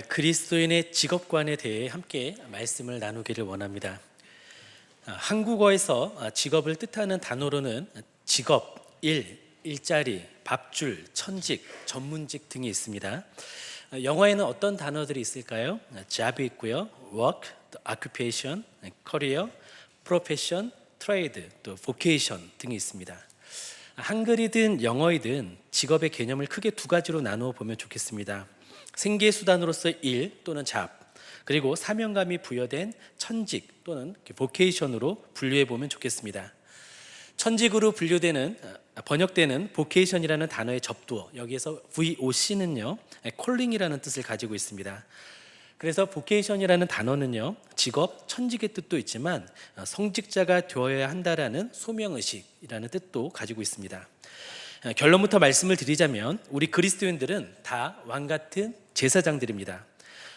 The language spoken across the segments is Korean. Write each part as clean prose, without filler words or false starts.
그리스도인의 직업관에 대해 함께 말씀을 나누기를 원합니다. 한국어에서 직업을 뜻하는 단어로는 직업, 일자리, 밥줄, 천직, 전문직 등이 있습니다. 영어에는 어떤 단어들이 있을까요? job이 있고요, work, 또 occupation, career, profession, trade, 또 vocation 등이 있습니다. 한글이든 영어이든 직업의 개념을 크게 두 가지로 나누어 보면 좋겠습니다. 생계수단으로서의 일 또는 잡, 그리고 사명감이 부여된 천직 또는 보케이션으로 분류해 보면 좋겠습니다. 천직으로 번역되는 보케이션이라는 단어의 접두어, 여기에서 VOC는요 콜링이라는 뜻을 가지고 있습니다. 그래서 보케이션이라는 단어는요 직업, 천직의 뜻도 있지만 성직자가 되어야 한다라는 소명의식이라는 뜻도 가지고 있습니다. 결론부터 말씀을 드리자면 우리 그리스도인들은 다 왕같은 제사장들입니다.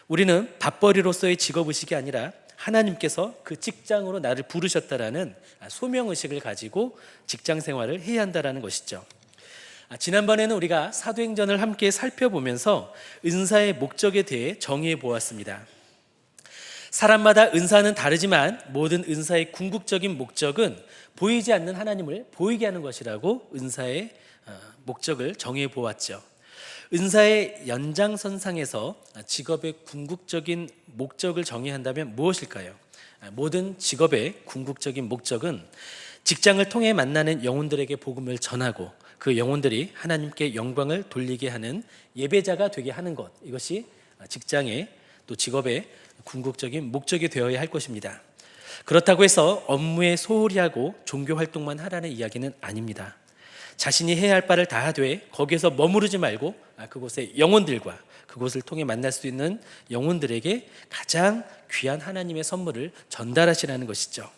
우리는 밥벌이로서의 직업의식이 아니라 하나님께서 그 직장으로 나를 부르셨다라는 소명의식을 가지고 직장 생활을 해야 한다라는 것이죠. 지난번에는 우리가 사도행전을 함께 살펴보면서 은사의 목적에 대해 정의해 보았습니다. 사람마다 은사는 다르지만 모든 은사의 궁극적인 목적은 보이지 않는 하나님을 보이게 하는 것이라고 은사의 목적을 정의해 보았죠. 은사의 연장선상에서 직업의 궁극적인 목적을 정의한다면 무엇일까요? 모든 직업의 궁극적인 목적은 직장을 통해 만나는 영혼들에게 복음을 전하고 그 영혼들이 하나님께 영광을 돌리게 하는 예배자가 되게 하는 것, 이것이 직장의 또 직업의 궁극적인 목적이 되어야 할 것입니다. 그렇다고 해서 업무에 소홀히 하고 종교 활동만 하라는 이야기는 아닙니다. 자신이 해야 할 바를 다 하되 거기에서 머무르지 말고 그곳의 영혼들과 그곳을 통해 만날 수 있는 영혼들에게 가장 귀한 하나님의 선물을 전달하시라는 것이죠.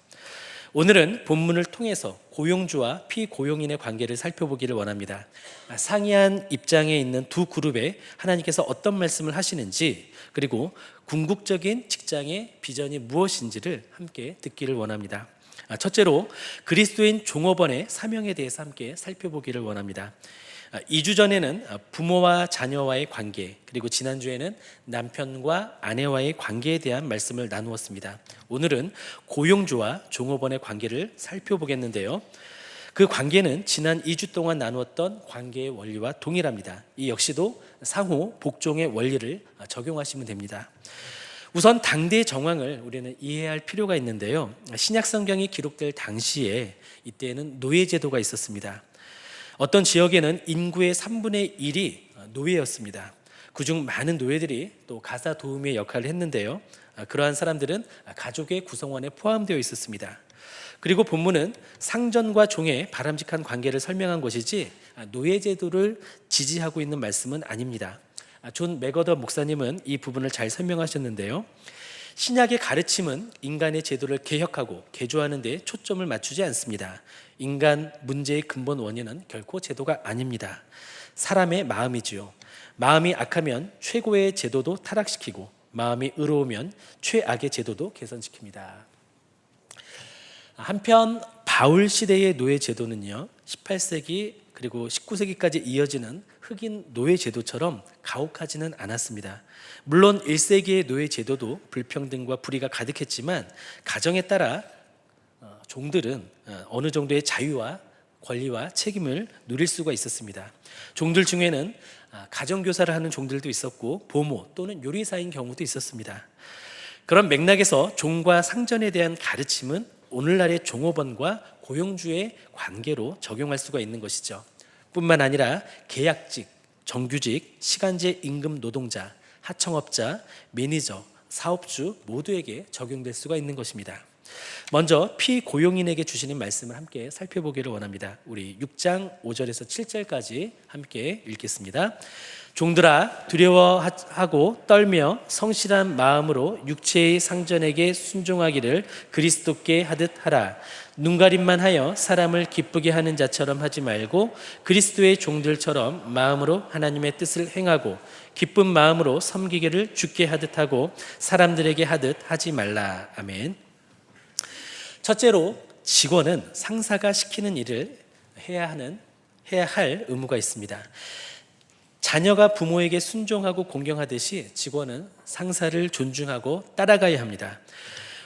오늘은 본문을 통해서 고용주와 피고용인의 관계를 살펴보기를 원합니다. 상이한 입장에 있는 두 그룹에 하나님께서 어떤 말씀을 하시는지, 그리고 궁극적인 직장의 비전이 무엇인지를 함께 듣기를 원합니다. 첫째로 그리스도인 종업원의 사명에 대해서 함께 살펴보기를 원합니다. 2주 전에는 부모와 자녀와의 관계, 그리고 지난주에는 남편과 아내와의 관계에 대한 말씀을 나누었습니다. 오늘은 고용주와 종업원의 관계를 살펴보겠는데요. 그 관계는 지난 2주 동안 나누었던 관계의 원리와 동일합니다. 이 역시도 상호 복종의 원리를 적용하시면 됩니다. 우선 당대의 정황을 우리는 이해해야 할 필요가 있는데요. 신약 성경이 기록될 당시에 이때에는 노예제도가 있었습니다. 어떤 지역에는 인구의 3분의 1이 노예였습니다. 그중 많은 노예들이 또 가사 도우미의 역할을 했는데요. 그러한 사람들은 가족의 구성원에 포함되어 있었습니다. 그리고 본문은 상전과 종의 바람직한 관계를 설명한 것이지 노예제도를 지지하고 있는 말씀은 아닙니다. 존 맥어더 목사님은 이 부분을 잘 설명하셨는데요. 신약의 가르침은 인간의 제도를 개혁하고 개조하는 데 초점을 맞추지 않습니다. 인간 문제의 근본 원인은 결코 제도가 아닙니다. 사람의 마음이지요. 마음이 악하면 최고의 제도도 타락시키고 마음이 의로우면 최악의 제도도 개선시킵니다. 한편 바울 시대의 노예 제도는요, 18세기 그리고 19세기까지 이어지는 흑인 노예 제도처럼 가혹하지는 않았습니다. 물론 1세기의 노예 제도도 불평등과 불의가 가득했지만 가정에 따라 종들은 어느 정도의 자유와 권리와 책임을 누릴 수가 있었습니다. 종들 중에는 가정교사를 하는 종들도 있었고 보모 또는 요리사인 경우도 있었습니다. 그런 맥락에서 종과 상전에 대한 가르침은 오늘날의 종업원과 고용주의 관계로 적용할 수가 있는 것이죠. 뿐만 아니라 계약직, 정규직, 시간제 임금 노동자, 하청업자, 매니저, 사업주 모두에게 적용될 수가 있는 것입니다. 먼저 피고용인에게 주시는 말씀을 함께 살펴보기를 원합니다. 우리 6장 5절에서 7절까지 함께 읽겠습니다. 종들아, 두려워하고 떨며 성실한 마음으로 육체의 상전에게 순종하기를 그리스도께 하듯 하라. 눈가림만 하여 사람을 기쁘게 하는 자처럼 하지 말고 그리스도의 종들처럼 마음으로 하나님의 뜻을 행하고 기쁜 마음으로 섬기기를 주께 하듯 하고 사람들에게 하듯 하지 말라. 아멘. 첫째로 직원은 상사가 시키는 일을 해야 할 의무가 있습니다. 자녀가 부모에게 순종하고 공경하듯이 직원은 상사를 존중하고 따라가야 합니다.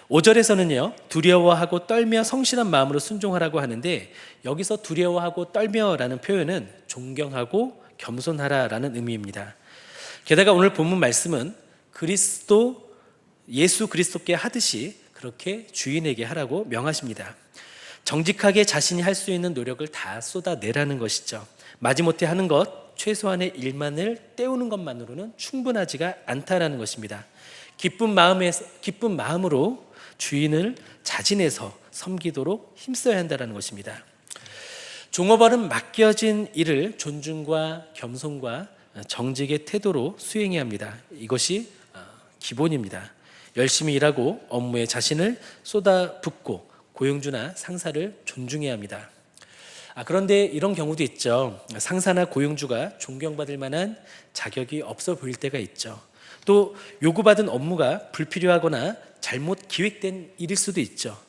5절에서는요, 두려워하고 떨며 성실한 마음으로 순종하라고 하는데, 여기서 두려워하고 떨며라는 표현은 존경하고 겸손하라라는 의미입니다. 게다가 오늘 본문 말씀은 예수 그리스도께 하듯이 그렇게 주인에게 하라고 명하십니다. 정직하게 자신이 할 수 있는 노력을 다 쏟아내라는 것이죠. 마지못해 하는 것, 최소한의 일만을 때우는 것만으로는 충분하지가 않다라는 것입니다. 기쁜 마음으로 주인을 자진해서 섬기도록 힘써야 한다는 것입니다. 종업원은 맡겨진 일을 존중과 겸손과 정직의 태도로 수행해야 합니다. 이것이 기본입니다. 열심히 일하고 업무에 자신을 쏟아붓고 고용주나 상사를 존중해야 합니다. 그런데 이런 경우도 있죠. 상사나 고용주가 존경받을 만한 자격이 없어 보일 때가 있죠. 또 요구받은 업무가 불필요하거나 잘못 기획된 일일 수도 있죠.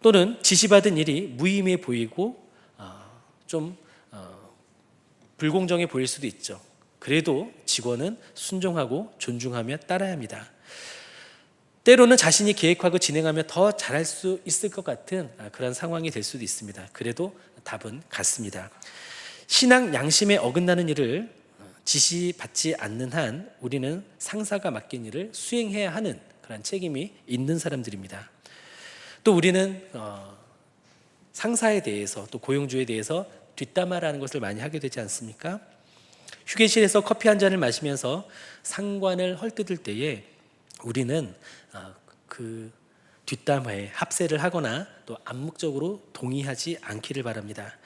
또는 지시받은 일이 무의미해 보이고 좀 불공정해 보일 수도 있죠. 그래도 직원은 순종하고 존중하며 따라야 합니다. 때로는 자신이 계획하고 진행하며 더 잘할 수 있을 것 같은 그런 상황이 될 수도 있습니다. 그래도 답은 같습니다. 신앙 양심에 어긋나는 일을 지시받지 않는 한 우리는 상사가 맡긴 일을 수행해야 하는 그런 책임이 있는 사람들입니다. 또 우리는 상사에 대해서 또 고용주에 대해서 뒷담화라는 것을 많이 하게 되지 않습니까? 휴게실에서 커피 한 잔을 마시면서 상관을 헐뜯을 때에 우리는 그 뒷담화에 합세를 하거나 또 암묵적으로 동의하지 않기를 바랍니다.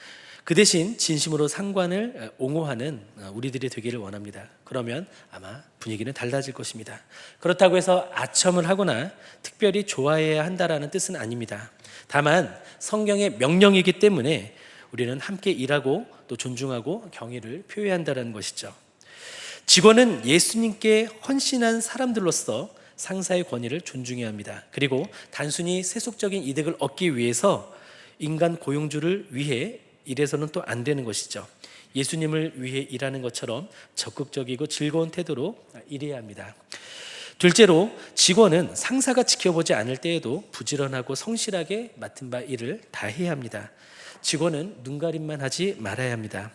그 대신 진심으로 상관을 옹호하는 우리들이 되기를 원합니다. 그러면 아마 분위기는 달라질 것입니다. 그렇다고 해서 아첨을 하거나 특별히 좋아해야 한다라는 뜻은 아닙니다. 다만 성경의 명령이기 때문에 우리는 함께 일하고 또 존중하고 경의를 표해야 한다는 것이죠. 직원은 예수님께 헌신한 사람들로서 상사의 권위를 존중해야 합니다. 그리고 단순히 세속적인 이득을 얻기 위해서 인간 고용주를 위해 일해서는 또 안 되는 것이죠. 예수님을 위해 일하는 것처럼 적극적이고 즐거운 태도로 일해야 합니다. 둘째로 직원은 상사가 지켜보지 않을 때에도 부지런하고 성실하게 맡은 바 일을 다 해야 합니다. 직원은 눈가림만 하지 말아야 합니다.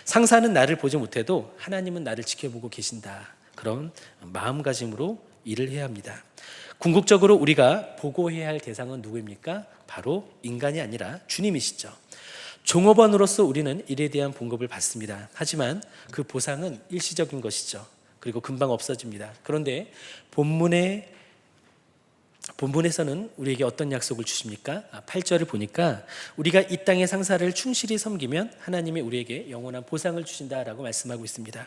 상사는 나를 보지 못해도 하나님은 나를 지켜보고 계신다. 그런 마음가짐으로 일을 해야 합니다. 궁극적으로 우리가 보고해야 할 대상은 누구입니까? 바로 인간이 아니라 주님이시죠. 종업원으로서 우리는 일에 대한 봉급을 받습니다. 하지만 그 보상은 일시적인 것이죠. 그리고 금방 없어집니다. 그런데 본문에서는 우리에게 어떤 약속을 주십니까? 8절을 보니까 우리가 이 땅의 상사를 충실히 섬기면 하나님이 우리에게 영원한 보상을 주신다라고 말씀하고 있습니다.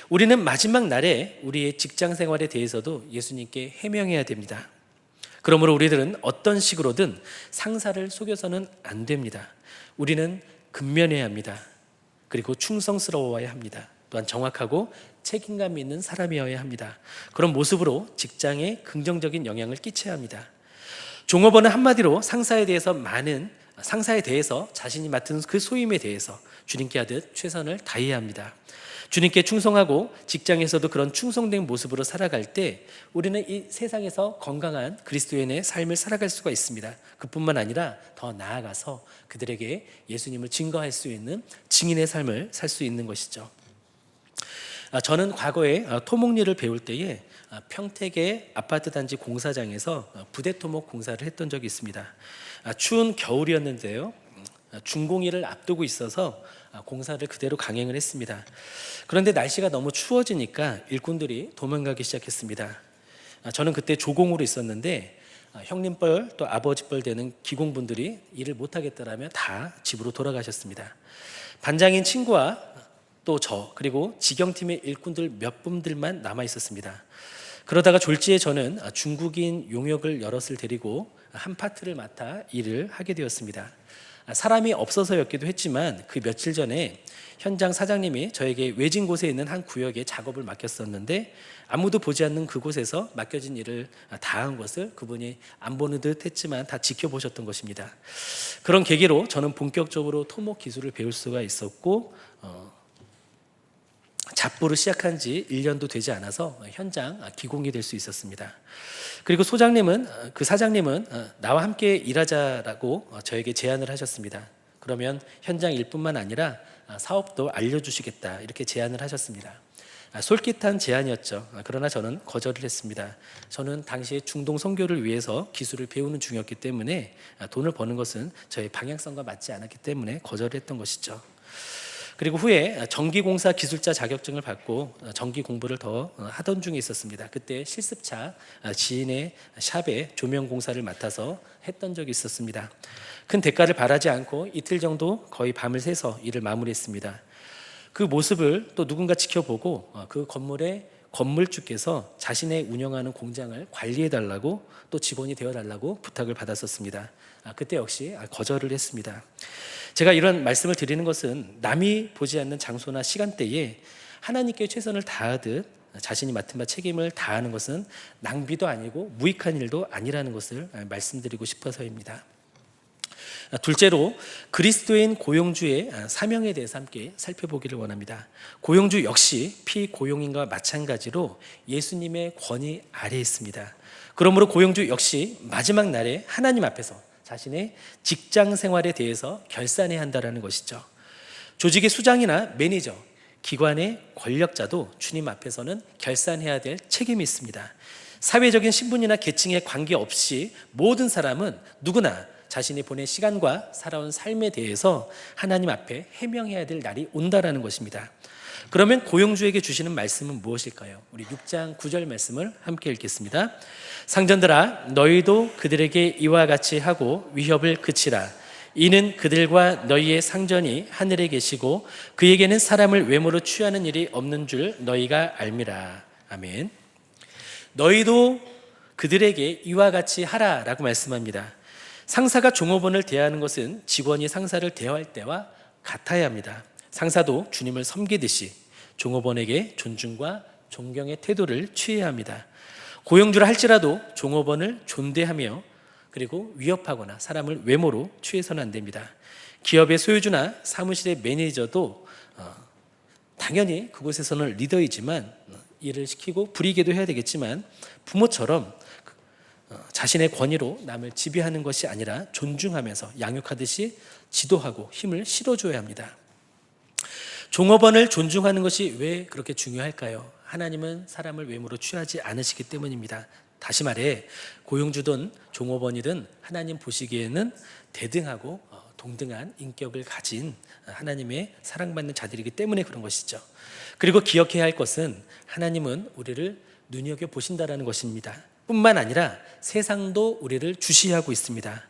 우리는 마지막 날에 우리의 직장 생활에 대해서도 예수님께 해명해야 됩니다. 그러므로 우리들은 어떤 식으로든 상사를 속여서는 안 됩니다. 우리는 근면해야 합니다. 그리고 충성스러워야 합니다. 또한 정확하고 책임감 있는 사람이어야 합니다. 그런 모습으로 직장에 긍정적인 영향을 끼쳐야 합니다. 종업원은 한마디로 상사에 대해서 자신이 맡은 그 소임에 대해서 주님께 하듯 최선을 다해야 합니다. 주님께 충성하고 직장에서도 그런 충성된 모습으로 살아갈 때 우리는 이 세상에서 건강한 그리스도인의 삶을 살아갈 수가 있습니다. 그뿐만 아니라 더 나아가서 그들에게 예수님을 증거할 수 있는 증인의 삶을 살 수 있는 것이죠. 저는 과거에 토목일을 배울 때에 평택의 아파트 단지 공사장에서 부대 토목 공사를 했던 적이 있습니다. 추운 겨울이었는데요. 준공일을 앞두고 있어서 공사를 그대로 강행을 했습니다. 그런데 날씨가 너무 추워지니까 일꾼들이 도망가기 시작했습니다. 저는 그때 조공으로 있었는데 형님뻘 또 아버지뻘 되는 기공분들이 일을 못하겠다라며 다 집으로 돌아가셨습니다. 반장인 친구와 또 저 그리고 직영팀의 일꾼들 몇 분들만 남아 있었습니다. 그러다가 졸지에 저는 중국인 용역을 여럿을 데리고 한 파트를 맡아 일을 하게 되었습니다. 사람이 없어서였기도 했지만 그 며칠 전에 현장 사장님이 저에게 외진 곳에 있는 한 구역에 작업을 맡겼었는데 아무도 보지 않는 그곳에서 맡겨진 일을 다 한 것을 그분이 안 보는 듯 했지만 다 지켜보셨던 것입니다. 그런 계기로 저는 본격적으로 토목 기술을 배울 수가 있었고 잡부를 시작한 지 1년도 되지 않아서 현장 기공이 될 수 있었습니다. 그리고 그 사장님은 나와 함께 일하자라고 저에게 제안을 하셨습니다. 그러면 현장 일뿐만 아니라 사업도 알려주시겠다 이렇게 제안을 하셨습니다. 솔깃한 제안이었죠. 그러나 저는 거절을 했습니다. 저는 당시에 중동 선교를 위해서 기술을 배우는 중이었기 때문에 돈을 버는 것은 저의 방향성과 맞지 않았기 때문에 거절했던 것이죠. 그리고 후에 전기공사 기술자 자격증을 받고 전기 공부를 더 하던 중에 있었습니다. 그때 실습차 지인의 샵에 조명 공사를 맡아서 했던 적이 있었습니다. 큰 대가를 바라지 않고 이틀 정도 거의 밤을 새서 일을 마무리했습니다. 그 모습을 또 누군가 지켜보고 그 건물의 건물주께서 자신의 운영하는 공장을 관리해달라고 또 직원이 되어달라고 부탁을 받았었습니다. 그때 역시 거절을 했습니다. 제가 이런 말씀을 드리는 것은 남이 보지 않는 장소나 시간대에 하나님께 최선을 다하듯 자신이 맡은 바 책임을 다하는 것은 낭비도 아니고 무익한 일도 아니라는 것을 말씀드리고 싶어서입니다. 둘째로 그리스도인 고용주의 사명에 대해서 함께 살펴보기를 원합니다. 고용주 역시 피고용인과 마찬가지로 예수님의 권위 아래에 있습니다. 그러므로 고용주 역시 마지막 날에 하나님 앞에서 자신의 직장 생활에 대해서 결산해야 한다는 것이죠. 조직의 수장이나 매니저, 기관의 권력자도 주님 앞에서는 결산해야 될 책임이 있습니다. 사회적인 신분이나 계층에 관계없이 모든 사람은 누구나 자신이 보낸 시간과 살아온 삶에 대해서 하나님 앞에 해명해야 될 날이 온다라는 것입니다. 그러면 고용주에게 주시는 말씀은 무엇일까요? 우리 6장 9절 말씀을 함께 읽겠습니다. 상전들아 너희도 그들에게 이와 같이 하고 위협을 그치라. 이는 그들과 너희의 상전이 하늘에 계시고 그에게는 사람을 외모로 취하는 일이 없는 줄 너희가 알미라. 아멘. 너희도 그들에게 이와 같이 하라라고 말씀합니다. 상사가 종업원을 대하는 것은 직원이 상사를 대할 때와 같아야 합니다. 상사도 주님을 섬기듯이 종업원에게 존중과 존경의 태도를 취해야 합니다. 고용주라 할지라도 종업원을 존대하며 그리고 위협하거나 사람을 외모로 취해서는 안 됩니다. 기업의 소유주나 사무실의 매니저도 당연히 그곳에서는 리더이지만 일을 시키고 부리게도 해야 되겠지만 부모처럼 자신의 권위로 남을 지배하는 것이 아니라 존중하면서 양육하듯이 지도하고 힘을 실어줘야 합니다. 종업원을 존중하는 것이 왜 그렇게 중요할까요? 하나님은 사람을 외모로 취하지 않으시기 때문입니다. 다시 말해 고용주든 종업원이든 하나님 보시기에는 대등하고 동등한 인격을 가진 하나님의 사랑받는 자들이기 때문에 그런 것이죠. 그리고 기억해야 할 것은 하나님은 우리를 눈여겨보신다는 것입니다. 뿐만 아니라 세상도 우리를 주시하고 있습니다.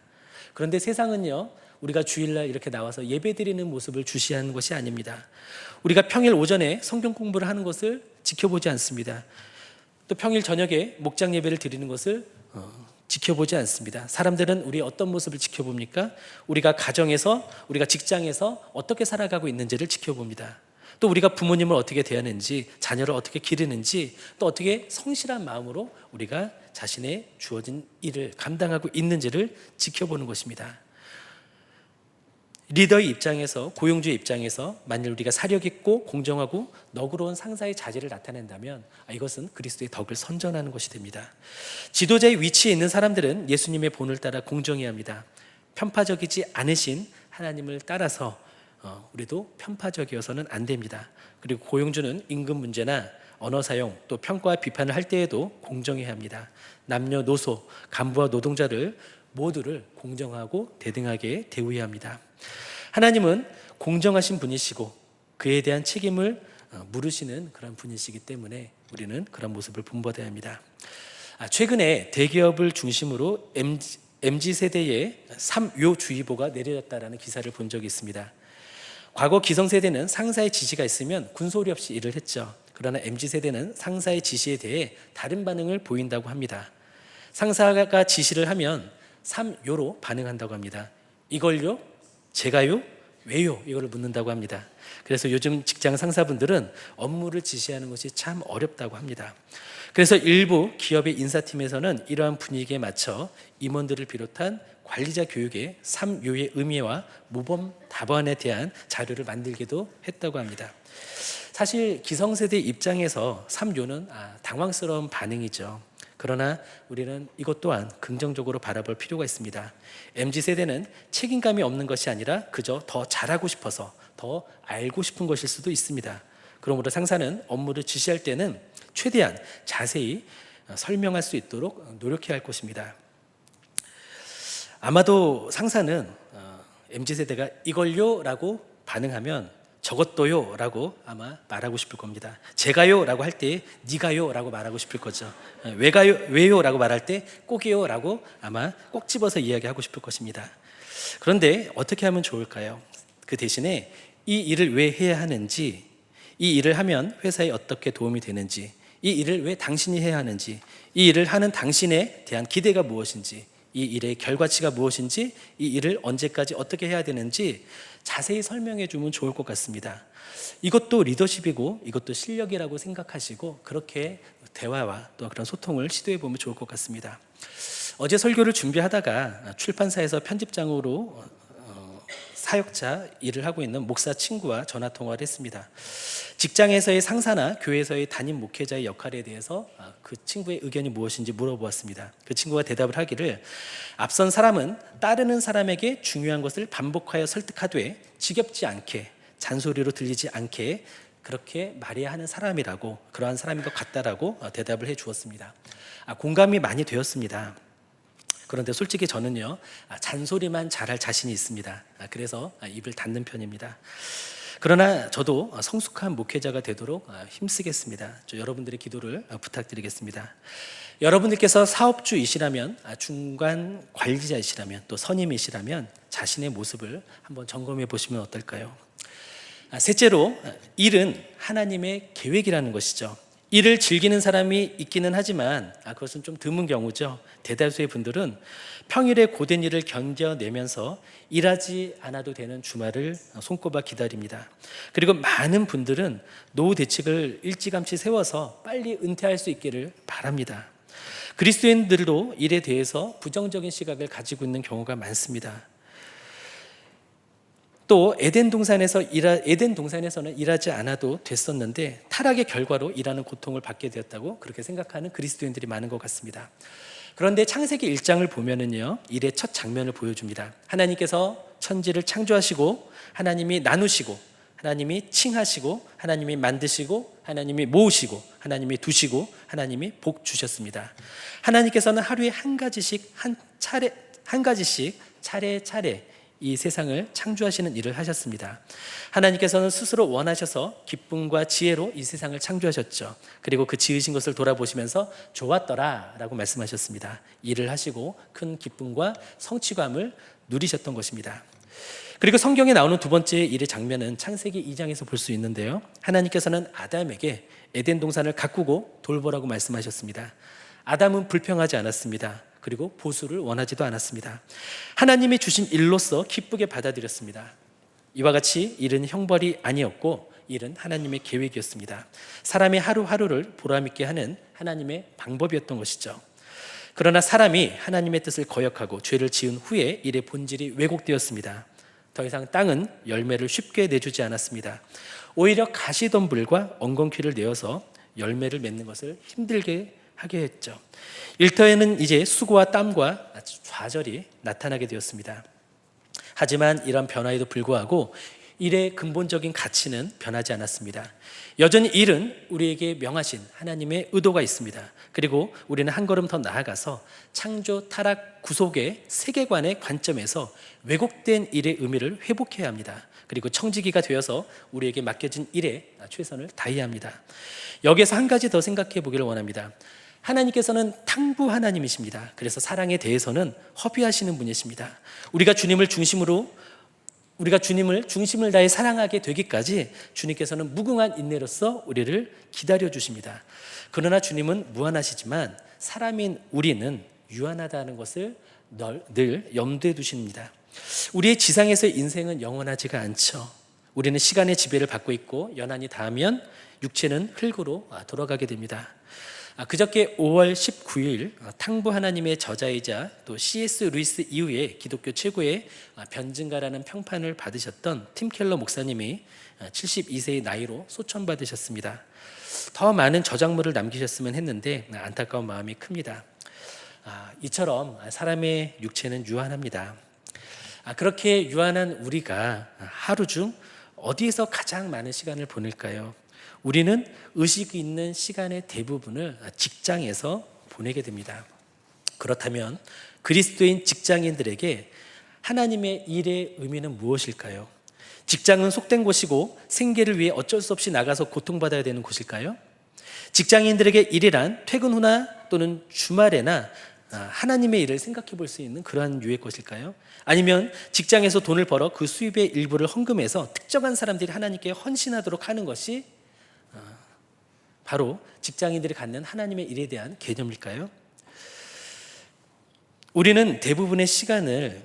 그런데 세상은요, 우리가 주일날 이렇게 나와서 예배드리는 모습을 주시하는 것이 아닙니다. 우리가 평일 오전에 성경 공부를 하는 것을 지켜보지 않습니다. 또 평일 저녁에 목장 예배를 드리는 것을 지켜보지 않습니다. 사람들은 우리 어떤 모습을 지켜봅니까? 우리가 가정에서, 우리가 직장에서 어떻게 살아가고 있는지를 지켜봅니다. 또 우리가 부모님을 어떻게 대하는지, 자녀를 어떻게 기르는지, 또 어떻게 성실한 마음으로 우리가 자신의 주어진 일을 감당하고 있는지를 지켜보는 것입니다. 리더의 입장에서, 고용주의 입장에서 만일 우리가 사력 있고 공정하고 너그러운 상사의 자질을 나타낸다면 이것은 그리스도의 덕을 선전하는 것이 됩니다. 지도자의 위치에 있는 사람들은 예수님의 본을 따라 공정해야 합니다. 편파적이지 않으신 하나님을 따라서 우리도 편파적이어서는 안 됩니다. 그리고 고용주는 임금 문제나 언어 사용 또 평가와 비판을 할 때에도 공정해야 합니다. 남녀노소, 간부와 노동자를 모두를 공정하고 대등하게 대우해야 합니다. 하나님은 공정하신 분이시고 그에 대한 책임을 물으시는 그런 분이시기 때문에 우리는 그런 모습을 본받아야 합니다. 최근에 대기업을 중심으로 MZ세대의 3요주의보가 내려졌다는 기사를 본 적이 있습니다. 과거 기성세대는 상사의 지시가 있으면 군소리 없이 일을 했죠. 그러나 MZ세대는 상사의 지시에 대해 다른 반응을 보인다고 합니다. 상사가 지시를 하면 3요로 반응한다고 합니다. 이걸요? 제가요? 왜요? 이걸 묻는다고 합니다. 그래서 요즘 직장 상사분들은 업무를 지시하는 것이 참 어렵다고 합니다. 그래서 일부 기업의 인사팀에서는 이러한 분위기에 맞춰 임원들을 비롯한 관리자 교육에 3요의 의미와 모범 답안에 대한 자료를 만들기도 했다고 합니다. 사실 기성세대 입장에서 3요는 당황스러운 반응이죠. 그러나 우리는 이것 또한 긍정적으로 바라볼 필요가 있습니다. MZ세대는 책임감이 없는 것이 아니라 그저 더 잘하고 싶어서 더 알고 싶은 것일 수도 있습니다. 그러므로 상사는 업무를 지시할 때는 최대한 자세히 설명할 수 있도록 노력해야 할 것입니다. 아마도 상사는 MZ세대가 이걸요? 라고 반응하면 저것도요? 라고 아마 말하고 싶을 겁니다. 제가요? 라고 할 때 니가요? 라고 말하고 싶을 거죠. 왜요? 라고 말할 때 꼭이요? 라고 아마 꼭 집어서 이야기하고 싶을 것입니다. 그런데 어떻게 하면 좋을까요? 그 대신에 이 일을 왜 해야 하는지, 이 일을 하면 회사에 어떻게 도움이 되는지, 이 일을 왜 당신이 해야 하는지, 이 일을 하는 당신에 대한 기대가 무엇인지, 이 일의 결과치가 무엇인지, 이 일을 언제까지 어떻게 해야 되는지 자세히 설명해 주면 좋을 것 같습니다. 이것도 리더십이고 이것도 실력이라고 생각하시고 그렇게 대화와 또 그런 소통을 시도해 보면 좋을 것 같습니다. 어제 설교를 준비하다가 출판사에서 편집장으로 사역자 일을 하고 있는 목사 친구와 전화 통화를 했습니다. 직장에서의 상사나 교회에서의 담임 목회자의 역할에 대해서 그 친구의 의견이 무엇인지 물어보았습니다. 그 친구가 대답을 하기를 앞선 사람은 따르는 사람에게 중요한 것을 반복하여 설득하되 지겹지 않게 잔소리로 들리지 않게 그렇게 말해야 하는 사람이라고, 그러한 사람인 것 같다라고 대답을 해 주었습니다. 공감이 많이 되었습니다. 그런데 솔직히 저는요, 잔소리만 잘할 자신이 있습니다. 그래서 입을 닫는 편입니다. 그러나 저도 성숙한 목회자가 되도록 힘쓰겠습니다. 여러분들의 기도를 부탁드리겠습니다. 여러분들께서 사업주이시라면, 중간 관리자이시라면, 또 선임이시라면 자신의 모습을 한번 점검해 보시면 어떨까요? 셋째로, 일은 하나님의 계획이라는 것이죠. 일을 즐기는 사람이 있기는 하지만 그것은 좀 드문 경우죠. 대다수의 분들은 평일에 고된 일을 견뎌내면서 일하지 않아도 되는 주말을 손꼽아 기다립니다. 그리고 많은 분들은 노후 대책을 일찌감치 세워서 빨리 은퇴할 수 있기를 바랍니다. 그리스도인들도 일에 대해서 부정적인 시각을 가지고 있는 경우가 많습니다. 또 에덴 동산에서는 일하지 않아도 됐었는데 타락의 결과로 일하는 고통을 받게 되었다고 그렇게 생각하는 그리스도인들이 많은 것 같습니다. 그런데 창세기 1장을 보면은요, 일의 첫 장면을 보여줍니다. 하나님께서 천지를 창조하시고 하나님이 나누시고 하나님이 칭하시고 하나님이 만드시고 하나님이 모으시고 하나님이 두시고 하나님이 복 주셨습니다. 하나님께서는 하루에 한 가지씩 차례차례 이 세상을 창조하시는 일을 하셨습니다. 하나님께서는 스스로 원하셔서 기쁨과 지혜로 이 세상을 창조하셨죠. 그리고 그 지으신 것을 돌아보시면서 좋았더라 라고 말씀하셨습니다. 일을 하시고 큰 기쁨과 성취감을 누리셨던 것입니다. 그리고 성경에 나오는 두 번째 일의 장면은 창세기 2장에서 볼 수 있는데요, 하나님께서는 아담에게 에덴 동산을 가꾸고 돌보라고 말씀하셨습니다. 아담은 불평하지 않았습니다. 그리고 보수를 원하지도 않았습니다. 하나님이 주신 일로서 기쁘게 받아들였습니다. 이와 같이 일은 형벌이 아니었고 일은 하나님의 계획이었습니다. 사람의 하루하루를 보람있게 하는 하나님의 방법이었던 것이죠. 그러나 사람이 하나님의 뜻을 거역하고 죄를 지은 후에 일의 본질이 왜곡되었습니다. 더 이상 땅은 열매를 쉽게 내주지 않았습니다. 오히려 가시덤불과 엉겅퀴를 내어서 열매를 맺는 것을 힘들게 하게 했죠. 일터에는 이제 수고와 땀과 좌절이 나타나게 되었습니다. 하지만 이런 변화에도 불구하고 일의 근본적인 가치는 변하지 않았습니다. 여전히 일은 우리에게 명하신 하나님의 의도가 있습니다. 그리고 우리는 한 걸음 더 나아가서 창조, 타락, 구속의 세계관의 관점에서 왜곡된 일의 의미를 회복해야 합니다. 그리고 청지기가 되어서 우리에게 맡겨진 일에 최선을 다해야 합니다. 여기에서 한 가지 더 생각해 보기를 원합니다. 하나님께서는 탕부 하나님이십니다. 그래서 사랑에 대해서는 허비하시는 분이십니다. 우리가 주님을 중심을 다해 사랑하게 되기까지 주님께서는 무궁한 인내로서 우리를 기다려 주십니다. 그러나 주님은 무한하시지만 사람인 우리는 유한하다는 것을 늘 염두에 두십니다. 우리의 지상에서의 인생은 영원하지가 않죠. 우리는 시간의 지배를 받고 있고 연한이 닿으면 육체는 흙으로 돌아가게 됩니다. 그저께 5월 19일 탕부 하나님의 저자이자 또 C.S. 루이스 이후에 기독교 최고의 변증가라는 평판을 받으셨던 팀 켈러 목사님이 72세의 나이로 소천받으셨습니다. 더 많은 저작물을 남기셨으면 했는데 안타까운 마음이 큽니다. 이처럼 사람의 육체는 유한합니다. 그렇게 유한한 우리가 하루 중 어디에서 가장 많은 시간을 보낼까요? 우리는 의식 있는 시간의 대부분을 직장에서 보내게 됩니다. 그렇다면 그리스도인 직장인들에게 하나님의 일의 의미는 무엇일까요? 직장은 속된 곳이고 생계를 위해 어쩔 수 없이 나가서 고통받아야 되는 곳일까요? 직장인들에게 일이란 퇴근 후나 또는 주말에나 하나님의 일을 생각해 볼 수 있는 그러한 유의 것일까요? 아니면 직장에서 돈을 벌어 그 수입의 일부를 헌금해서 특정한 사람들이 하나님께 헌신하도록 하는 것이 바로 직장인들이 갖는 하나님의 일에 대한 개념일까요? 우리는 대부분의 시간을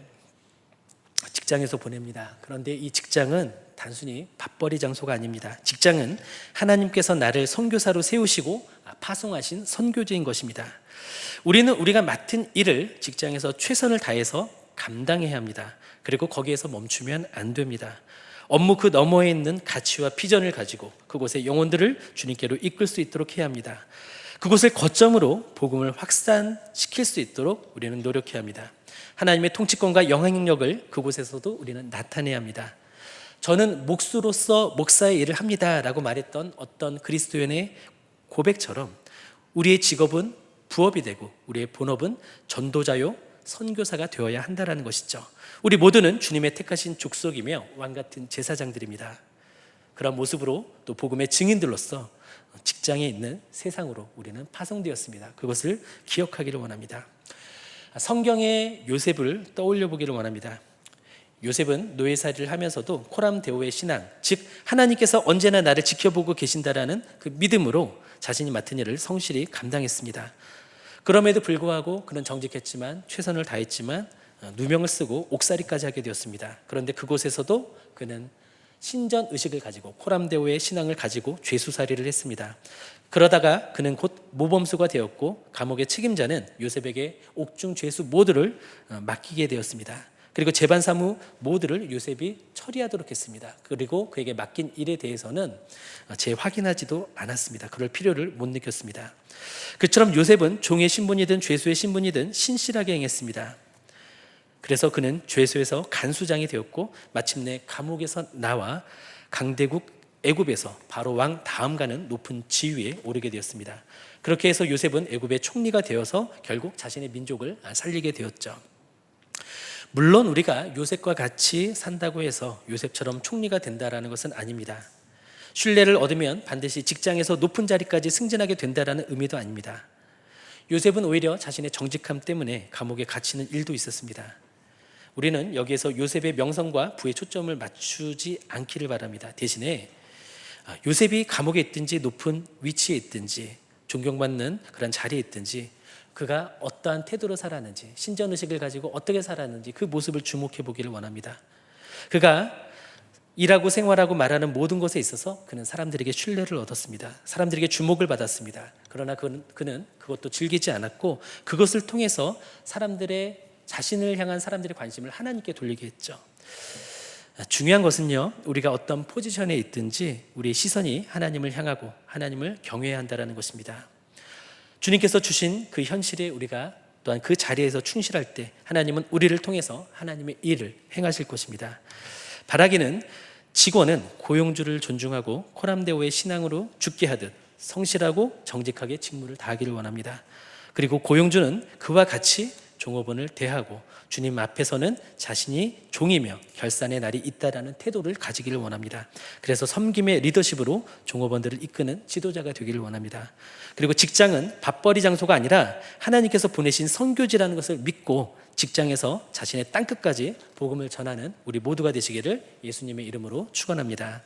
직장에서 보냅니다. 그런데 이 직장은 단순히 밥벌이 장소가 아닙니다. 직장은 하나님께서 나를 선교사로 세우시고 파송하신 선교지인 것입니다. 우리는 우리가 맡은 일을 직장에서 최선을 다해서 감당해야 합니다. 그리고 거기에서 멈추면 안 됩니다. 업무 그 너머에 있는 가치와 비전을 가지고 그곳의 영혼들을 주님께로 이끌 수 있도록 해야 합니다. 그곳을 거점으로 복음을 확산시킬 수 있도록 우리는 노력해야 합니다. 하나님의 통치권과 영향력을 그곳에서도 우리는 나타내야 합니다. 저는 목수로서 목사의 일을 합니다 라고 말했던 어떤 그리스도인의 고백처럼 우리의 직업은 부업이 되고 우리의 본업은 전도자요 선교사가 되어야 한다는 것이죠. 우리 모두는 주님의 택하신 족속이며 왕같은 제사장들입니다. 그런 모습으로 또 복음의 증인들로서 직장에 있는 세상으로 우리는 파송되었습니다. 그것을 기억하기를 원합니다. 성경의 요셉을 떠올려 보기를 원합니다. 요셉은 노예살이를 하면서도 코람데오의 신앙, 즉 하나님께서 언제나 나를 지켜보고 계신다라는 그 믿음으로 자신이 맡은 일을 성실히 감당했습니다. 그럼에도 불구하고 그는 정직했지만 최선을 다했지만 누명을 쓰고 옥살이까지 하게 되었습니다. 그런데 그곳에서도 그는 신전 의식을 가지고 코람데오의 신앙을 가지고 죄수살이를 했습니다. 그러다가 그는 곧 모범수가 되었고 감옥의 책임자는 요셉에게 옥중 죄수 모두를 맡기게 되었습니다. 그리고 재반사무 모두를 요셉이 처리하도록 했습니다. 그리고 그에게 맡긴 일에 대해서는 재확인하지도 않았습니다. 그럴 필요를 못 느꼈습니다. 그처럼 요셉은 종의 신분이든 죄수의 신분이든 신실하게 행했습니다. 그래서 그는 죄수에서 간수장이 되었고 마침내 감옥에서 나와 강대국 애굽에서 바로 왕 다음 가는 높은 지위에 오르게 되었습니다. 그렇게 해서 요셉은 애굽의 총리가 되어서 결국 자신의 민족을 살리게 되었죠. 물론 우리가 요셉과 같이 산다고 해서 요셉처럼 총리가 된다라는 것은 아닙니다. 신뢰를 얻으면 반드시 직장에서 높은 자리까지 승진하게 된다라는 의미도 아닙니다. 요셉은 오히려 자신의 정직함 때문에 감옥에 갇히는 일도 있었습니다. 우리는 여기에서 요셉의 명성과 부에 초점을 맞추지 않기를 바랍니다. 대신에 요셉이 감옥에 있든지 높은 위치에 있든지 존경받는 그런 자리에 있든지 그가 어떠한 태도로 살았는지 신전의식을 가지고 어떻게 살았는지 그 모습을 주목해 보기를 원합니다. 그가 일하고 생활하고 말하는 모든 것에 있어서 그는 사람들에게 신뢰를 얻었습니다. 사람들에게 주목을 받았습니다. 그러나 그는 그것도 즐기지 않았고 그것을 통해서 자신을 향한 사람들의 관심을 하나님께 돌리게 했죠. 중요한 것은요, 우리가 어떤 포지션에 있든지 우리의 시선이 하나님을 향하고 하나님을 경외해야 한다는 것입니다. 주님께서 주신 그 현실에 우리가 또한 그 자리에서 충실할 때 하나님은 우리를 통해서 하나님의 일을 행하실 것입니다. 바라기는 직원은 고용주를 존중하고 코람데오의 신앙으로 죽게 하듯 성실하고 정직하게 직무를 다하기를 원합니다. 그리고 고용주는 그와 같이 종업원을 대하고 주님 앞에서는 자신이 종이며 결산의 날이 있다라는 태도를 가지기를 원합니다. 그래서 섬김의 리더십으로 종업원들을 이끄는 지도자가 되기를 원합니다. 그리고 직장은 밥벌이 장소가 아니라 하나님께서 보내신 선교지라는 것을 믿고 직장에서 자신의 땅끝까지 복음을 전하는 우리 모두가 되시기를 예수님의 이름으로 축원합니다.